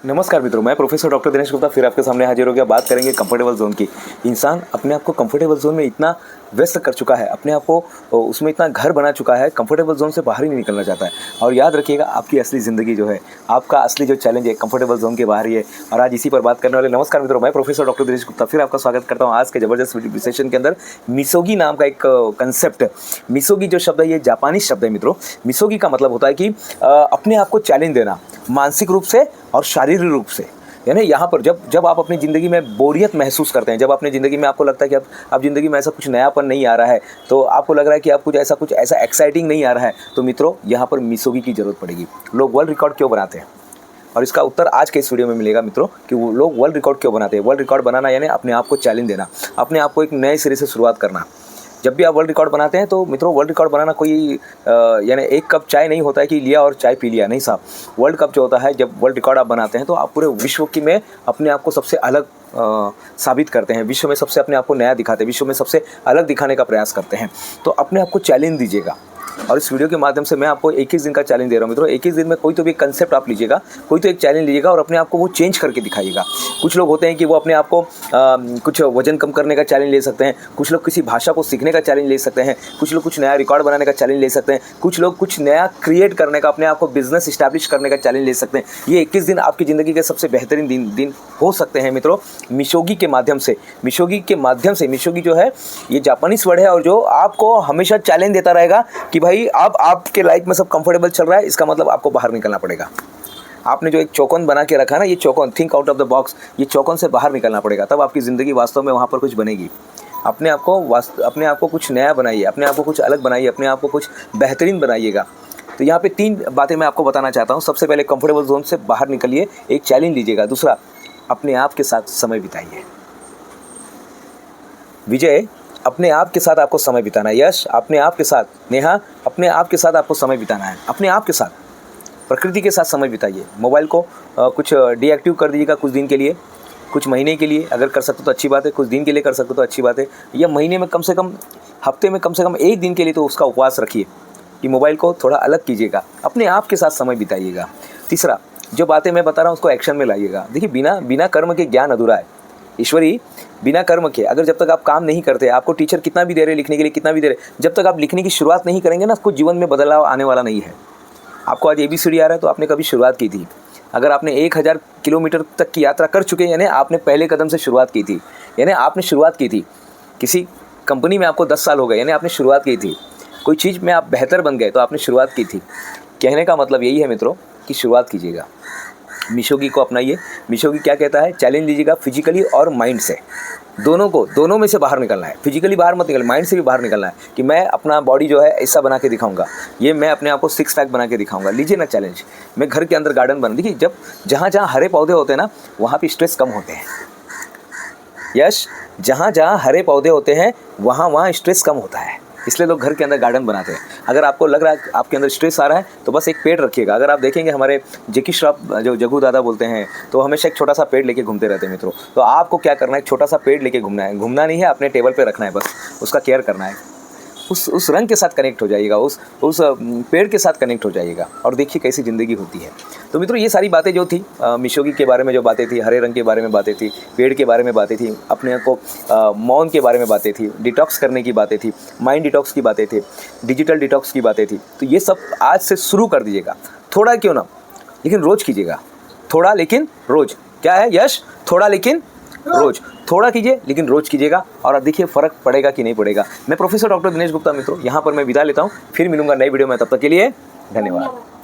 नमस्कार मित्रों, मैं प्रोफेसर डॉक्टर दिनेश गुप्ता फिर आपके सामने हाजिर हो गया। बात करेंगे कंफर्टेबल जोन की। इंसान अपने आप को कंफर्टेबल जोन में इतना व्यस्त कर चुका है, अपने आप को उसमें इतना घर बना चुका है, कंफर्टेबल जोन से बाहर ही नहीं निकलना चाहता है। और याद रखिएगा, आपकी असली ज़िंदगी जो है, आपका असली जो चैलेंज है कंफर्टेबल जोन के बाहर ही है। और आज इसी पर बात करने वाले। नमस्कार मित्रों, मैं प्रोफेसर डॉक्टर दिनेश गुप्ता फिर आपका स्वागत करता हूँ आज के ज़बरदस्त सेशन के अंदर। मिसोगी नाम का एक कंसेप्ट, मिसोगी जो शब्द है ये जापानी शब्द है मित्रों। मिसोगी का मतलब होता है कि अपने आप को चैलेंज देना, मानसिक रूप से और शारीरिक रूप से। यानी यहाँ पर जब आप अपनी ज़िंदगी में बोरियत महसूस करते हैं, जब अपनी ज़िंदगी में आपको लगता है कि अब ज़िंदगी में ऐसा कुछ नयापन नहीं आ रहा है, तो आपको लग रहा है कि अब कुछ ऐसा एक्साइटिंग नहीं आ रहा है, तो मित्रों यहाँ पर मिसोगी की ज़रूरत पड़ेगी। लोग वर्ल्ड रिकॉर्ड क्यों बनाते हैं, और इसका उत्तर आज के इस वीडियो में मिलेगा मित्रों कि वो लोग वर्ल्ड रिकॉर्ड क्यों बनाते हैं। वर्ल्ड रिकॉर्ड बनाना यानी अपने आप को चैलेंज देना, अपने आप को एक नए सिरे से शुरुआत करना। जब भी आप वर्ल्ड रिकॉर्ड बनाते हैं तो मित्रों, वर्ल्ड रिकॉर्ड बनाना कोई यानी एक कप चाय नहीं होता है कि लिया और चाय पी लिया, नहीं साहब। वर्ल्ड कप जो होता है, जब वर्ल्ड रिकॉर्ड आप बनाते हैं तो आप पूरे विश्व की में अपने आप को सबसे अलग साबित करते हैं, विश्व में सबसे अपने आप को नया दिखाते हैं, विश्व में सबसे अलग दिखाने का प्रयास करते हैं। तो अपने आप को चैलेंज दीजिएगा। और इस वीडियो के माध्यम से मैं आपको 21 दिन का चैलेंज दे रहा हूँ मित्रों। 21 दिन में कोई तो भी कंसेप्ट आप लीजिएगा, कोई तो एक चैलेंज लीजिएगा और अपने आप को वो चेंज करके दिखाइएगा। कुछ लोग होते हैं कि वो अपने आप को कुछ वजन कम करने का चैलेंज ले सकते हैं, कुछ लोग किसी भाषा को सीखने का चैलेंज ले सकते हैं, कुछ लोग कुछ नया रिकॉर्ड बनाने का चैलेंज ले सकते हैं, कुछ लोग कुछ नया क्रिएट करने का, अपने आप को बिजनेस इस्टेब्लिश करने का चैलेंज ले सकते हैं। ये 21 दिन आपकी ज़िंदगी के सबसे बेहतरीन दिन हो सकते हैं मित्रों, मिसोगी के माध्यम से। मिसोगी जो है ये जापानीज वर्ड है और जो आपको हमेशा चैलेंज देता रहेगा कि भाई अब आपके लाइफ में सब कंफर्टेबल चल रहा है, इसका मतलब आपको बाहर निकलना पड़ेगा। आपने जो एक चौकोन बना के रखा ना, ये चौकोन, think out of the box, ये चौकोन से बाहर निकलना पड़ेगा, तब आपकी ज़िंदगी वास्तव में वहाँ पर कुछ बनेगी। अपने आप को कुछ नया बनाइए, अपने आप को कुछ अलग बनाइए, अपने आप को कुछ बेहतरीन बनाइएगा। तो यहाँ पे 3 बातें मैं आपको बताना चाहता हूँ। सबसे पहले कंफर्टेबल जोन से बाहर निकलिए, एक चैलेंज लीजिएगा। दूसरा, अपने आप के साथ समय बिताइए। विजय, अपने आप के साथ आपको समय बिताना है। यश, अपने आप के साथ। नेहा, अपने आप के साथ आपको समय बिताना है, अपने आप के साथ। प्रकृति के साथ समय बिताइए। मोबाइल को कुछ डीएक्टिव कर दीजिएगा कुछ दिन के लिए, कुछ महीने के लिए। अगर कर सकते हो तो अच्छी बात है, कुछ दिन के लिए कर सकते हो तो अच्छी बात है। या महीने में कम से कम, हफ्ते में कम से कम 1 दिन के लिए तो उसका उपवास रखिए कि मोबाइल को थोड़ा अलग कीजिएगा, अपने आप के साथ समय बिताइएगा। तीसरा, जो बातें मैं बता रहा हूँ उसको एक्शन में लाइएगा। देखिए, बिना कर्म के ज्ञान अधूरा है। ईश्वरी, बिना कर्म के, अगर जब तक आप काम नहीं करते, आपको टीचर कितना भी दे रहे लिखने के लिए, कितना भी दे रहे, जब तक आप लिखने की शुरुआत नहीं करेंगे ना, उसको जीवन में बदलाव आने वाला नहीं है। आपको आज ABCD आ रहा है तो आपने कभी शुरुआत की थी। अगर आपने 1000 किलोमीटर तक की यात्रा कर चुके हैं, यानी आपने पहले कदम से शुरुआत की थी, यानी आपने शुरुआत की थी। किसी कंपनी में आपको 10 साल हो गए, यानी आपने शुरुआत की थी। कोई चीज़ में आप बेहतर बन गए तो आपने शुरुआत की थी। कहने का मतलब यही है मित्रों कि शुरुआत कीजिएगा। मिसोगी को अपनाइए। मिसोगी क्या कहता है? चैलेंज लीजिएगा फिजिकली और माइंड से, दोनों में से बाहर निकलना है। फिजिकली बाहर मत निकलना, माइंड से भी बाहर निकलना है कि मैं अपना बॉडी जो है ऐसा बना के दिखाऊंगा, ये मैं अपने आप को 6 पैक बना के दिखाऊंगा। लीजिए ना चैलेंज। मैं घर के अंदर गार्डन बना, देखिए जहाँ हरे पौधे होते हैं ना, वहाँ पे स्ट्रेस कम होते हैं। यश, जहाँ हरे पौधे होते हैं वहाँ स्ट्रेस कम होता है, इसलिए लोग घर के अंदर गार्डन बनाते हैं। अगर आपको लग रहा है आपके अंदर स्ट्रेस आ रहा है तो बस एक पेड़ रखिएगा। अगर आप देखेंगे हमारे जेकी श्रॉफ जो जगू दादा बोलते हैं, तो हमेशा एक छोटा सा पेड़ लेके घूमते रहते हैं मित्रों। तो आपको क्या करना है, एक छोटा सा पेड़ लेके घूमना है। घूमना नहीं है, अपने टेबल पे रखना है, बस उसका केयर करना है। उस रंग के साथ कनेक्ट हो जाइएगा, उस पेड़ के साथ कनेक्ट हो जाइएगा और देखिए कैसी ज़िंदगी होती है। तो मित्रों, ये सारी बातें जो थी, मिसोगी के बारे में जो बातें थी, हरे रंग के बारे में बातें थी, पेड़ के बारे में बातें थी, अपने को मौन के बारे में बातें थी, डिटॉक्स करने की बातें थी, माइंड डिटॉक्स की बातें थी, डिजिटल डिटॉक्स की बातें थी। तो ये सब आज से शुरू कर दीजिएगा। थोड़ा क्यों ना, लेकिन रोज़ कीजिएगा। थोड़ा लेकिन रोज़। क्या है यश? थोड़ा लेकिन रोज। थोड़ा कीजिए लेकिन रोज कीजिएगा और अब देखिए फ़र्क पड़ेगा कि नहीं पड़ेगा। मैं प्रोफेसर डॉक्टर दिनेश गुप्ता मित्रों यहाँ पर मैं विदा लेता हूँ, फिर मिलूंगा नई वीडियो में। तब तक के लिए धन्यवाद।